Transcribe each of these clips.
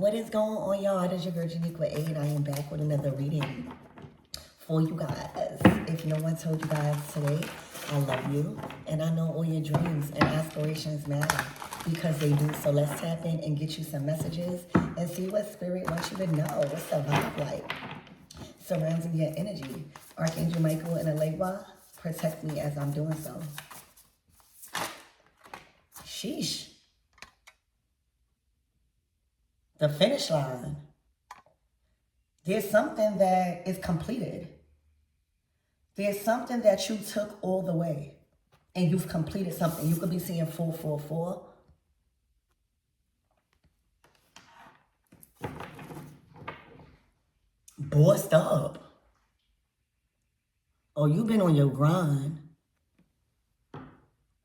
What is going on, y'all? It is your girl Janiqua 8. I am back with another reading for you guys. If no one told you guys today, I love you. And I know all your dreams and aspirations matter because they do. So let's tap in and get you some messages and see what spirit wants you to know. What's the vibe like? Surrounding your energy. Archangel Michael and Alewa, protect me as I'm doing so. Sheesh. The finish line. There's something that is completed. There's something that you took all the way and you've completed something. You could be seeing 444. Bossed up. Oh, you've been on your grind.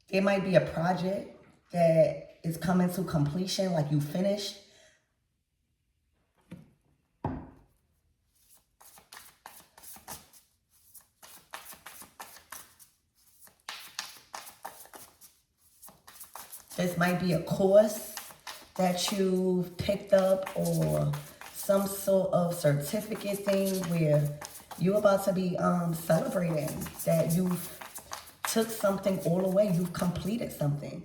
There might be a project that is coming to completion, like you finished. This might be a course that you've picked up or some sort of certificate thing where you're about to be celebrating that you've took something all the way. You've completed something.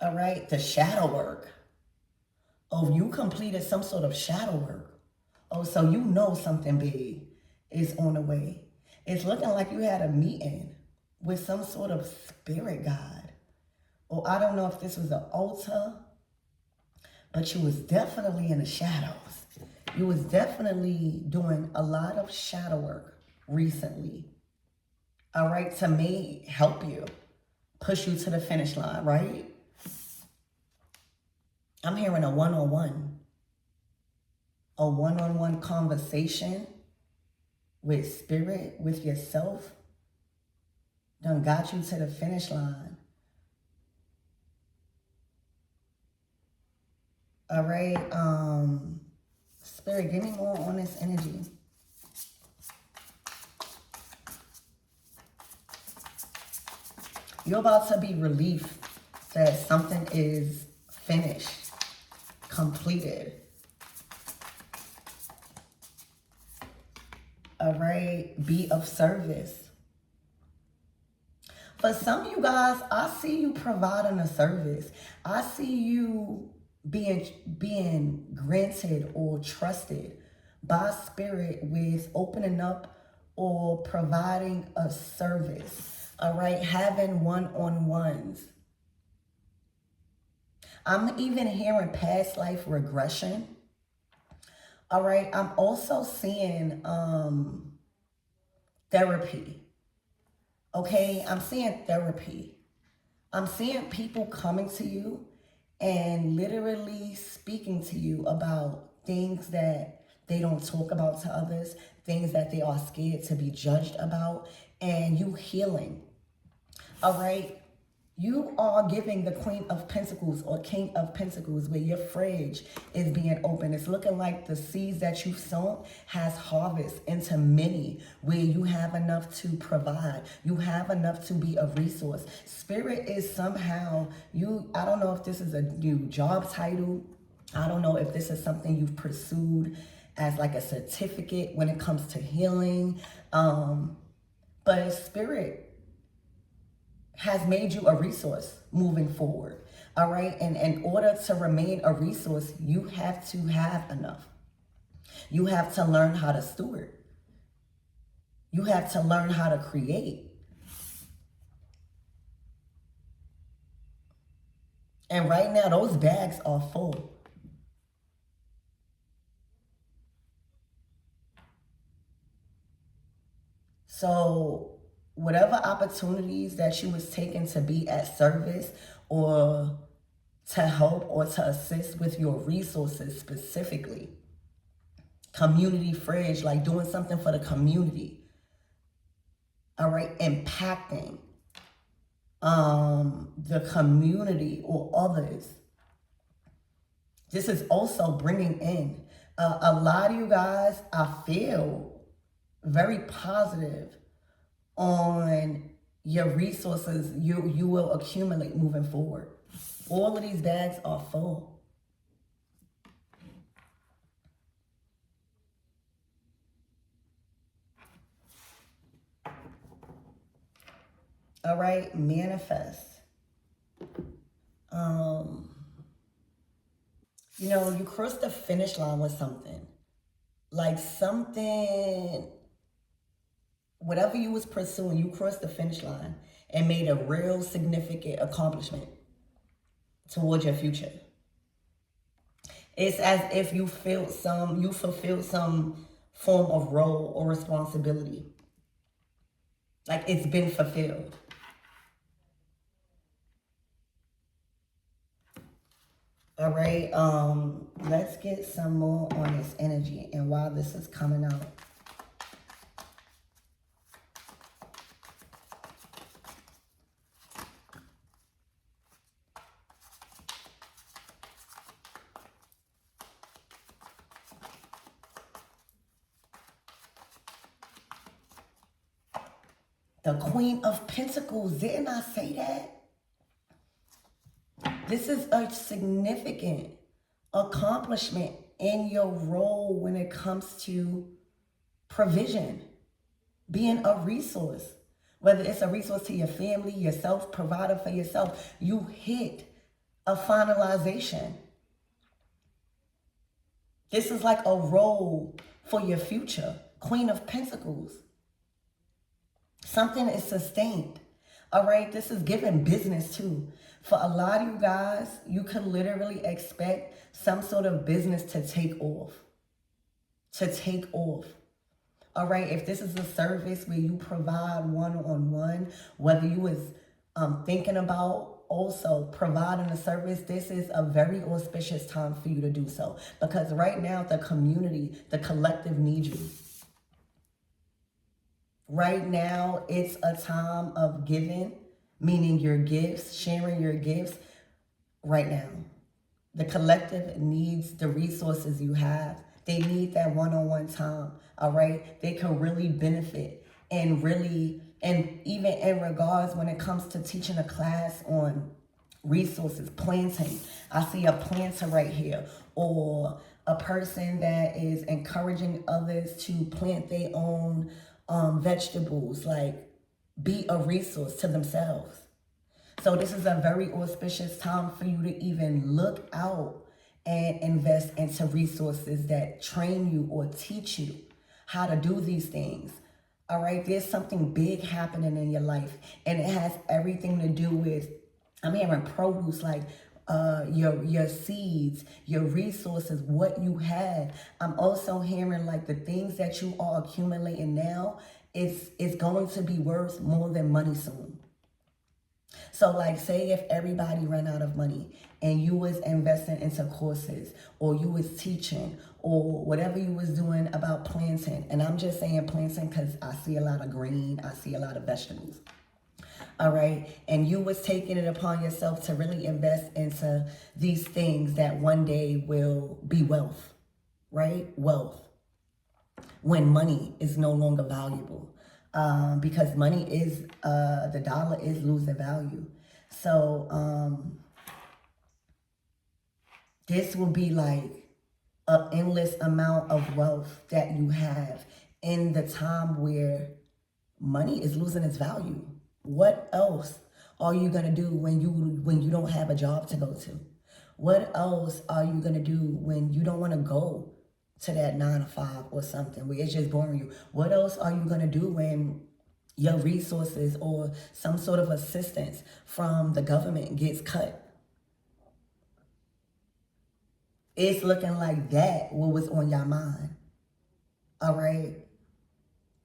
All right, the shadow work. Oh, you completed some sort of shadow work. Oh, so you know something big is on the way. It's looking like you had a meeting with some sort of spirit guide. Or I don't know if this was an altar, but you was definitely in the shadows. You was definitely doing a lot of shadow work recently. All right, to may help you, push you to the finish line, right? I'm hearing a one-on-one. A one-on-one conversation with spirit, with yourself. Done got you to the finish line. All right, Spirit, give me more on this energy. You're about to be relieved that something is finished, completed. All right, be of service. For some of you guys, I see you providing a service. I see you being granted or trusted by spirit with opening up or providing a service. All right, having one-on-ones. I'm even hearing past life regression. All right, I'm also seeing therapy. Okay, I'm seeing therapy. I'm seeing people coming to you and literally speaking to you about things that they don't talk about to others, things that they are scared to be judged about, and you healing. All right? You are giving the Queen of Pentacles or King of Pentacles where your fridge is being open. It's looking like the seeds that you've sown has harvest into many where you have enough to provide. You have enough to be a resource. Spirit is somehow, I don't know if this is a new job title. I don't know if this is something you've pursued as like a certificate when it comes to healing. But Spirit has made you a resource moving forward. All right. And in order to remain a resource, you have to have enough. You have to learn how to steward. You have to learn how to create. And right now, those bags are full. So whatever opportunities that you was taking to be at service or to help or to assist with your resources specifically, community fridge, like doing something for the community, all right, impacting the community or others. This is also bringing in a lot of you guys, I feel very positive on your resources you will accumulate moving forward. All of these bags are full. All right, manifest. Um, you crossed the finish line with something. Like something, whatever you was pursuing, you crossed the finish line and made a real significant accomplishment towards your future. It's as if you fulfilled some form of role or responsibility. Like it's been fulfilled. All right. Let's get some more on this energy and why this is coming out. The Queen of Pentacles, didn't I say that? This is a significant accomplishment in your role when it comes to provision, being a resource. Whether it's a resource to your family, yourself, provider for yourself, you hit a finalization. This is like a role for your future. Queen of Pentacles. Something is sustained. All right, this is giving business too. For a lot of you guys, you can literally expect some sort of business to take off. To take off. All right, if this is a service where you provide one-on-one, whether you was thinking about also providing a service, this is a very auspicious time for you to do so. Because right now, the community, the collective needs you. Right now, it's a time of giving, meaning your gifts, sharing your gifts right now. The collective needs the resources you have. They need that one-on-one time, all right? They can really benefit and even in regards when it comes to teaching a class on resources, planting. I see a planter right here, or a person that is encouraging others to plant their own vegetables, like be a resource to themselves. So this is a very auspicious time for you to even look out and invest into resources that train you or teach you how to do these things. All right, there's something big happening in your life, and it has everything to do with, I'm hearing produce, like your seeds, your resources, what you have. I'm also hearing like the things that you are accumulating now is going to be worth more than money soon. So like say if everybody ran out of money and you was investing into courses or you was teaching or whatever you was doing about planting, and I'm just saying planting because I see a lot of green, I see a lot of vegetables. All right, and you was taking it upon yourself to really invest into these things that one day will be wealth, right? Wealth. When money is no longer valuable. Because money is, the dollar is losing value. So this will be like an endless amount of wealth that you have in the time where money is losing its value. What else are you gonna do when you don't have a job to go to? What else are you gonna do when you don't want to go to that 9 to 5 or something where it's just boring you? What else are you gonna do when your resources or some sort of assistance from the government gets cut? It's looking like that what was on your mind. All right.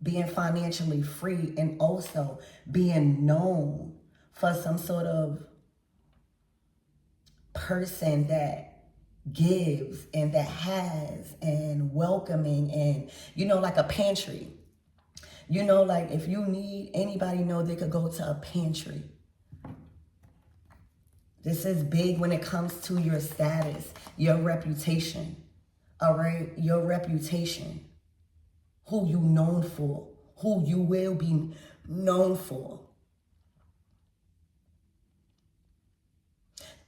Being financially free and also being known for some sort of person that gives and that has and welcoming and, like a pantry. Like if you need anybody know they could go to a pantry. This is big when it comes to your status, your reputation. All right? Your reputation. Who you known for. Who you will be known for.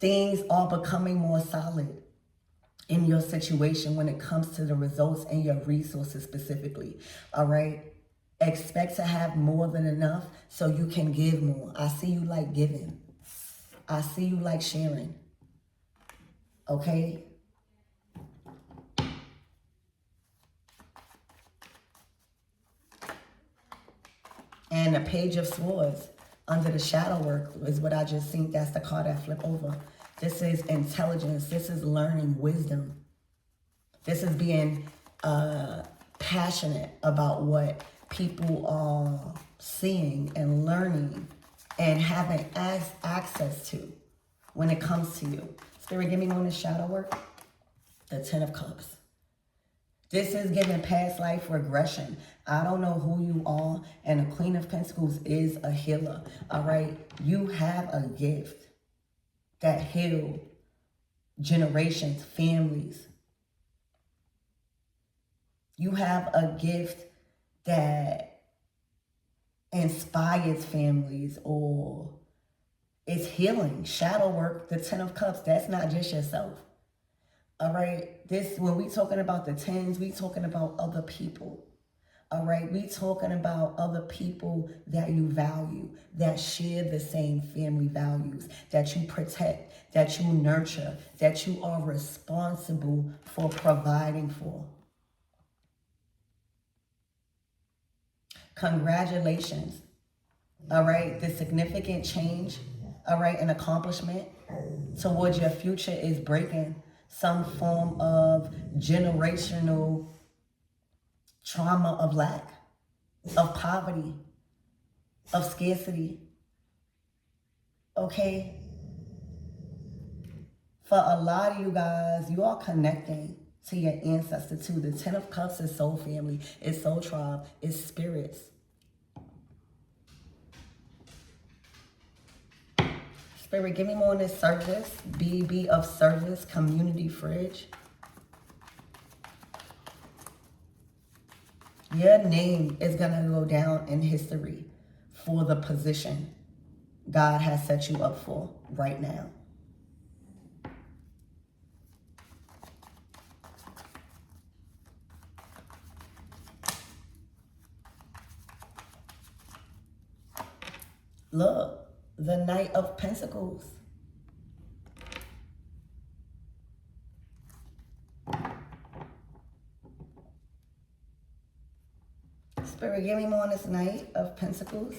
Things are becoming more solid in your situation when it comes to the results and your resources specifically. All right. Expect to have more than enough so you can give more. I see you like giving. I see you like sharing. Okay. And the Page of Swords under the shadow work is what I just seen. That's the card that flipped over. This is intelligence. This is learning wisdom. This is being passionate about what people are seeing and learning and having access to when it comes to you. Spirit, give me one of the shadow work. The Ten of Cups. This is giving past life regression. I don't know who you are, and the Queen of Pentacles is a healer, all right? You have a gift that heals generations, families. You have a gift that inspires families or is healing. Shadow work, the Ten of Cups, that's not just yourself. All right, this, when we talking about the tens, we talking about other people. All right, we talking about other people that you value, that share the same family values, that you protect, that you nurture, that you are responsible for providing for. Congratulations. All right, the significant change, all right, an accomplishment towards your future is breaking some form of generational trauma of lack, of poverty, of scarcity. Okay? For a lot of you guys, you are connecting to your ancestor too. The Ten of Cups is soul family, it's soul tribe, it's spirits. Spirit, give me more on this service. Be of service, community fridge. Your name is going to go down in history for the position God has set you up for right now. Look, the Knight of Pentacles. Spirit, give me more on this Knight of Pentacles.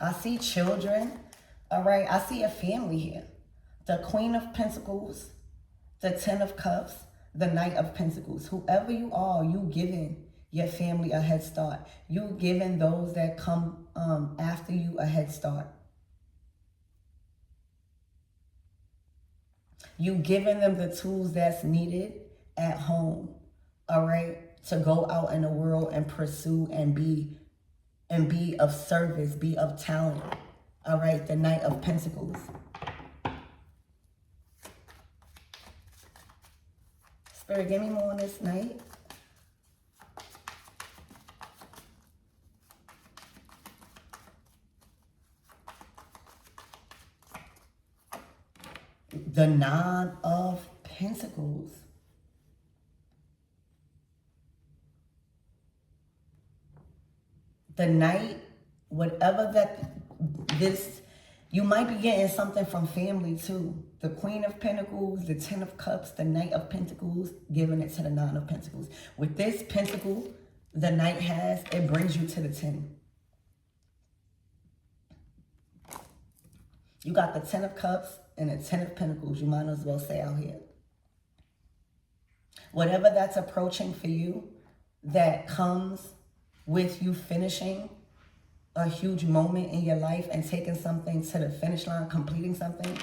I see children. All right, I see a family here. The Queen of Pentacles, the Ten of Cups, the Knight of Pentacles. Whoever you are, you giving your family a head start. You giving those that come after you a head start. You giving them the tools that's needed at home, all right, to go out in the world and pursue and be of service, be of talent, all right, the Knight of Pentacles. Spirit, give me more on this night. The Nine of Pentacles. The Knight, whatever that, you might be getting something from family too. The Queen of Pentacles, the Ten of Cups, the Knight of Pentacles, giving it to the Nine of Pentacles. With this pentacle the Knight has, it brings you to the 10. You got the Ten of Cups and the Ten of Pentacles. You might as well say out here. Whatever that's approaching for you, that comes with you finishing a huge moment in your life and taking something to the finish line, completing something.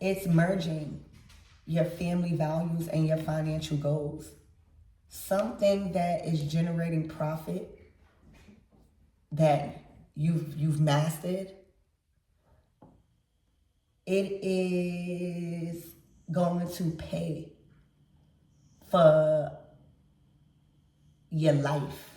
It's merging your family values and your financial goals. Something that is generating profit that you've mastered. It is going to pay for your life.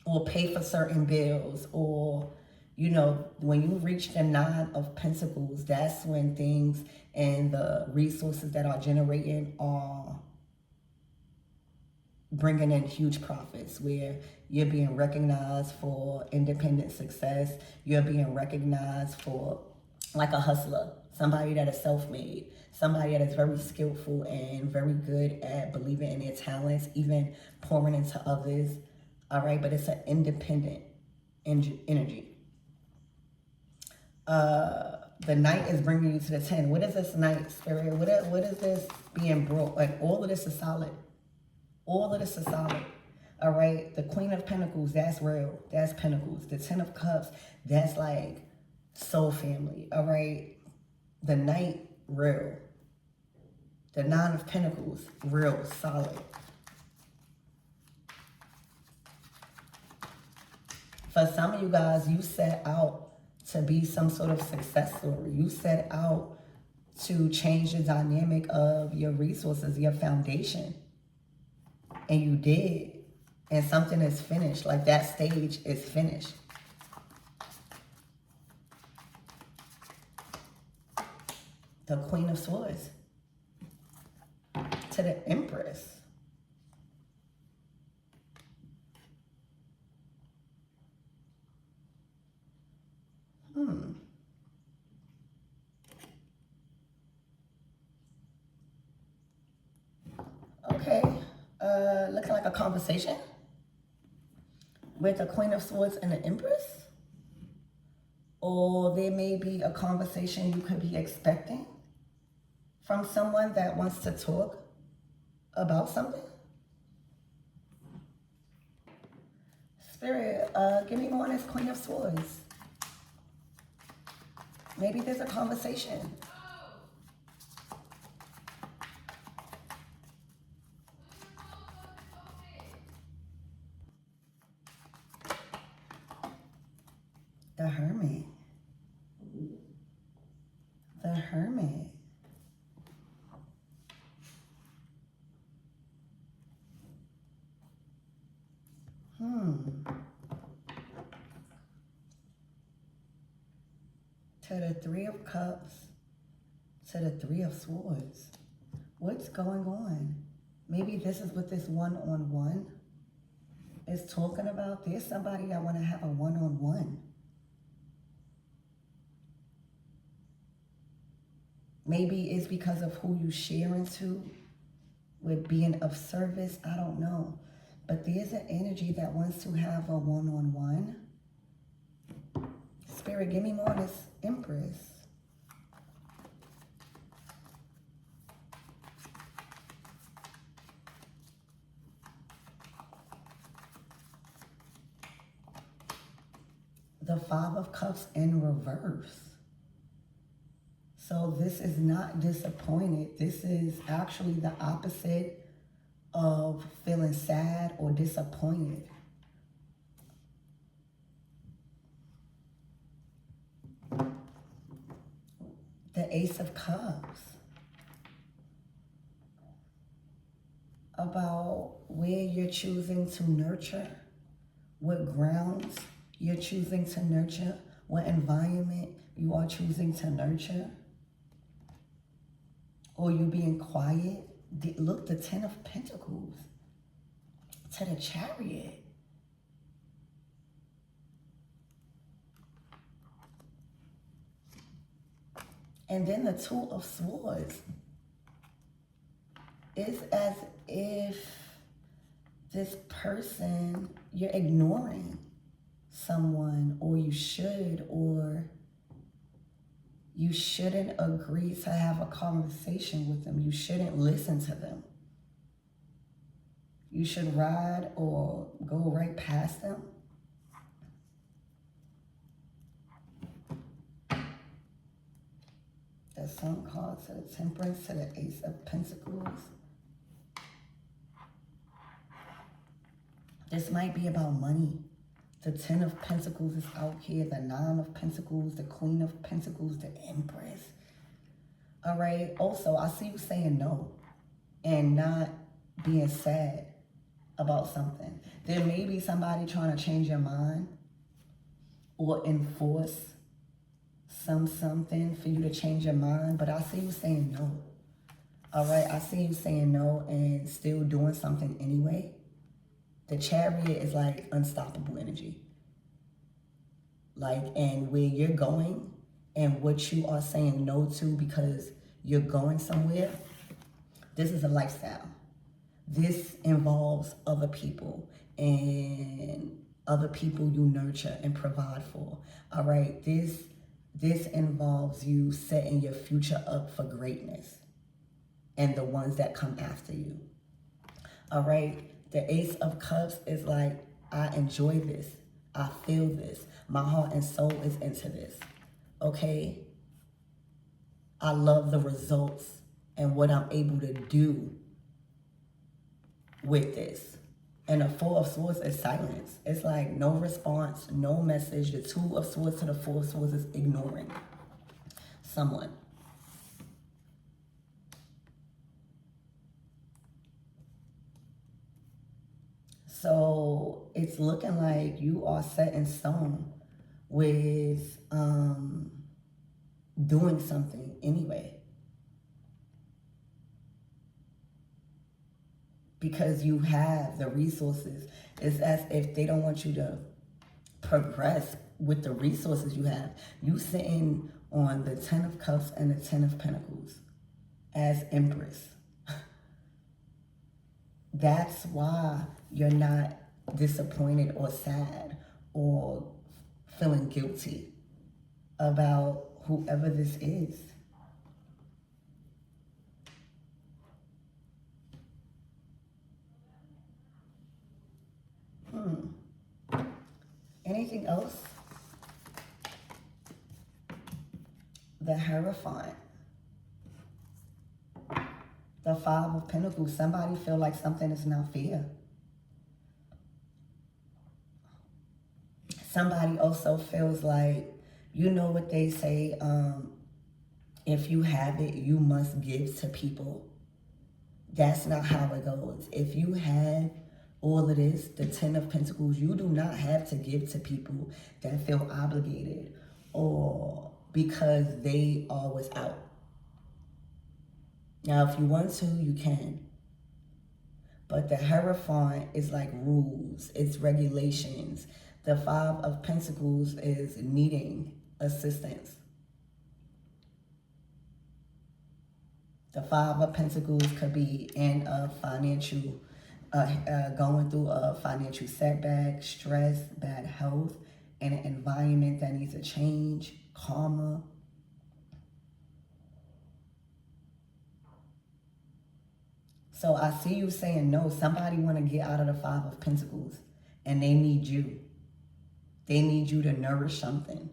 or pay for certain bills, or you know, when you reach the Nine of Pentacles, that's when things and the resources that are generating are bringing in huge profits, where you're being recognized for independent success. You're being recognized for like a hustler, somebody that is self-made, somebody that is very skillful and very good at believing in their talents, even pouring into others. All right, but it's an independent energy. The Knight is bringing you to the 10. What is this Knight, Spirit? What is this being brought? Like, all of this is solid. All of this is solid. All right. The Queen of Pentacles, that's real. That's Pentacles. The 10 of Cups, that's like soul family. All right. The Knight, real. The 9 of Pentacles, real, solid. For some of you guys, you set out to be some sort of success story. You set out to change the dynamic of your resources, your foundation. And you did. And something is finished. Like, that stage is finished. The Queen of Swords. To the Empress. Okay. Looking like a conversation with the Queen of Swords and the Empress. Or there may be a conversation you could be expecting from someone that wants to talk about something. Spirit, give me more on this Queen of Swords. Maybe there's a conversation. The Hermit. The Hermit. To the Three of Cups. To the Three of Swords. What's going on? Maybe this is what this one-on-one is talking about. There's somebody that want to have a one-on-one. Maybe it's because of who you share into with being of service. I don't know. But there's an energy that wants to have a one-on-one. Spirit, give me more on this Empress. The Five of Cups in reverse. So this is not disappointed. This is actually the opposite of feeling sad or disappointed. The Ace of Cups. About where you're choosing to nurture, what grounds you're choosing to nurture, what environment you are choosing to nurture. Or you being quiet. Look, the 10 of Pentacles. To the Chariot. And then the Two of Swords. It's as if this person, you're ignoring someone, or you should, or you shouldn't agree to have a conversation with them. You shouldn't listen to them. You should ride or go right past them. The Sun card to the Temperance, to the Ace of Pentacles. This might be about money. The 10 of Pentacles is out here. The 9 of Pentacles, the Queen of Pentacles, the Empress. All right. Also, I see you saying no and not being sad. about something. There may be somebody trying to change your mind or enforce something for you to change your mind, but I see you saying no. All right, I see you saying no and still doing something anyway. The Chariot is like unstoppable energy. Like, and where you're going and what you are saying no to because you're going somewhere, this is a lifestyle. This involves other people and other people you nurture and provide for. All right, this involves you setting your future up for greatness and the ones that come after you. All right, the Ace of Cups is like, I enjoy this. I feel this. My heart and soul is into this. Okay? I love the results and what I'm able to do with this. And the Four of Swords is silence. It's like no response, no message. The Two of Swords to the Four of Swords is ignoring someone. So it's looking like you are set in stone with doing something anyway. Because you have the resources. It's as if they don't want you to progress with the resources you have. You sitting on the 10 of Cups and the 10 of Pentacles as Empress. That's why you're not disappointed or sad or feeling guilty about whoever this is. Anything else? The Hierophant. The Five of Pentacles. Somebody feel like something is not fair. Somebody also feels like, you know what they say, if you have it, you must give to people. That's not how it goes. If you have all of this, the 10 of Pentacles, you do not have to give to people that feel obligated or because they are without. Now, if you want to, you can. But the Hierophant is like rules, it's regulations. The Five of Pentacles is needing assistance. The Five of Pentacles could be in a financial, going through a financial setback, stress, bad health, and an environment that needs a change, karma. So I see you saying no. Somebody want to get out of the Five of Pentacles and they need you. They need you to nourish something.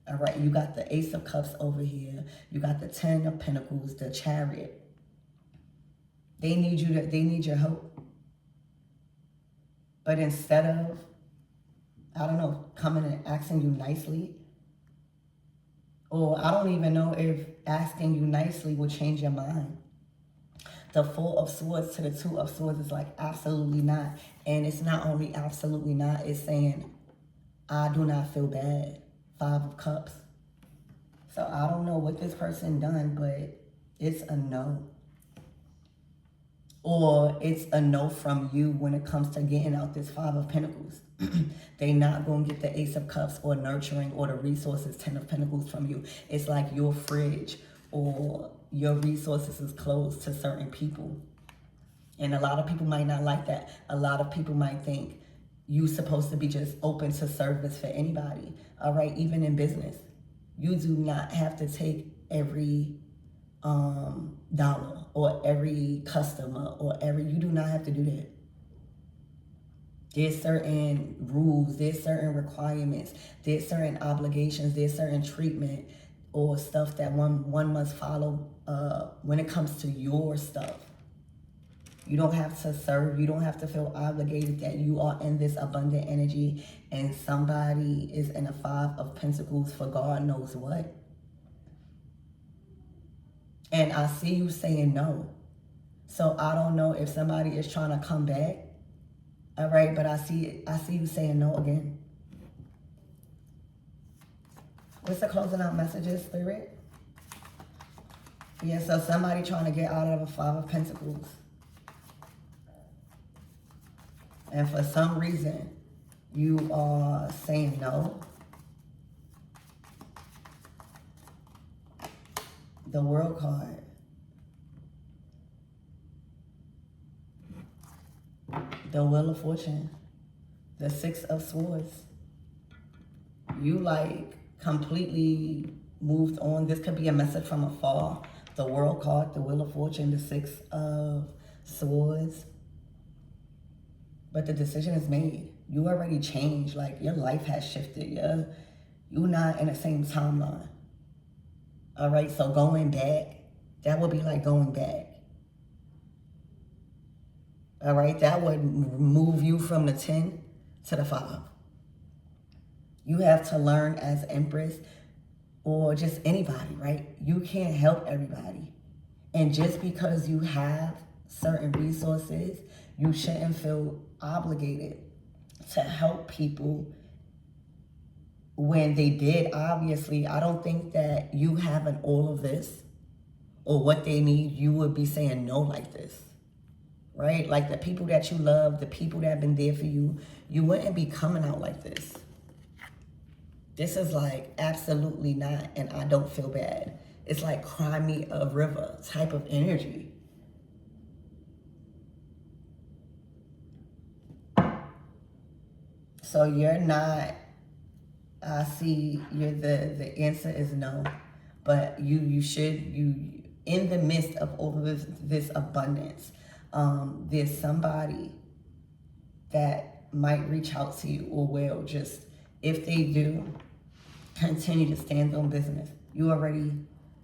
All right, you got the Ace of Cups over here. You got the 10 of Pentacles, the Chariot. They need you to, they need your help. But instead of, I don't know, coming and asking you nicely, or I don't even know if asking you nicely will change your mind. The Four of Swords to the Two of Swords is like, absolutely not. And it's not only absolutely not, it's saying, I do not feel bad. Five of Cups. So I don't know what this person done, but it's a no. Or it's a no from you when it comes to getting out this Five of Pentacles. They not going to get the Ace of Cups or nurturing or the resources, 10 of Pentacles from you. It's like your fridge or your resources is closed to certain people. And a lot of people might not like that. A lot of people might think you're supposed to be just open to service for anybody. All right, even in business. You do not have to take every dollar or every customer or you do not have to do that. There's certain rules, there's certain requirements, there's certain obligations, there's certain treatment or stuff that one must follow when it comes to your stuff. You don't have to serve. You don't have to feel obligated that you are in this abundant energy and somebody is in a Five of Pentacles for God knows what. And I see you saying no. So I don't know if somebody is trying to come back All right, but I see you saying no again. What's the closing out messages, Spirit? Yeah, so somebody trying to get out of a Five of Pentacles. And for some reason, you are saying no. The World card. The Wheel of Fortune. The Six of Swords. You like completely moved on. This could be a message from afar. The World card, the Wheel of Fortune, the Six of Swords. But the decision is made. You already changed. Like, your life has shifted. You're not in the same timeline. All right, so going back, that would be like going back. All right, that would move you from the 10 to the 5. You have to learn as Empress, or just anybody, right? You can't help everybody. And just because you have certain resources, you shouldn't feel obligated to help people when they did. Obviously, I don't think that you having all of this or what they need, you would be saying no like this, right? Like the people that you love, the people that have been there for you, you wouldn't be coming out like this. This is like absolutely not, and I don't feel bad. It's like cry me a river type of energy. So you're not, I see you're the answer is no. But you in the midst of all of this abundance, there's somebody that might reach out to you or will. Just, if they do, continue to stand on business. You already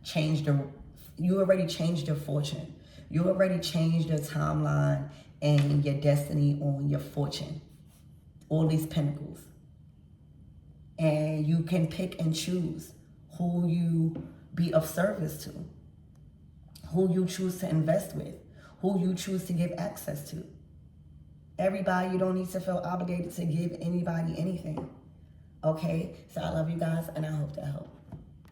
changed your fortune. You already changed your timeline and your destiny on your fortune. All these pentacles. And you can pick and choose who you be of service to, who you choose to invest with, who you choose to give access to. Everybody, you don't need to feel obligated to give anybody anything. Okay? So I love you guys, and I hope that helped.